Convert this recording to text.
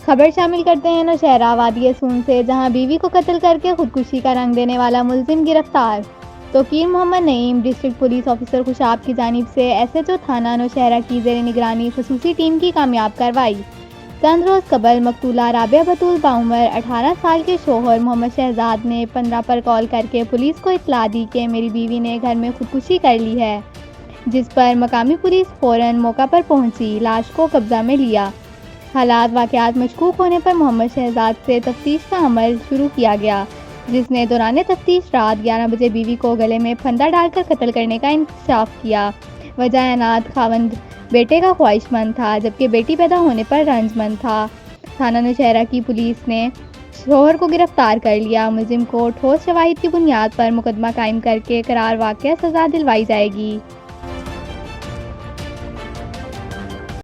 خبر شامل کرتے ہیں نوشہرہ وادی سون سے، جہاں بیوی کو قتل کر کے خودکشی کا رنگ دینے والا ملزم گرفتار۔ توقیر محمد نعیم، ڈسٹرکٹ پولیس آفیسر خوشاب کی جانب سے ایس ایچ او تھانہ نوشہرہ کی زیر نگرانی خصوصی ٹیم کی کامیاب کارروائی۔ چند روز قبل مقتولہ رابعہ بطول بعمر 18 سال کے شوہر محمد شہزاد نے 15 پر کال کر کے پولیس کو اطلاع دی کہ میری بیوی نے گھر میں خودکشی کر لی ہے، جس پر مقامی پولیس فوراً موقع پر پہنچی، لاش کو قبضہ میں لیا۔ حالات واقعات مشکوک ہونے پر محمد شہزاد سے تفتیش کا عمل شروع کیا گیا، جس نے دوران تفتیش رات 11 بجے بیوی کو گلے میں پھندا ڈال کر قتل کرنے کا انکشاف کیا۔ وجہ عناد خاوند بیٹے کا خواہش مند تھا، جبکہ بیٹی پیدا ہونے پر رنج مند تھا۔ تھانہ نوشہرہ کی پولیس نے شوہر کو گرفتار کر لیا۔ ملزم کو ٹھوس شواہد کی بنیاد پر مقدمہ قائم کر کے قرار واقعہ سزا دلوائی جائے گی۔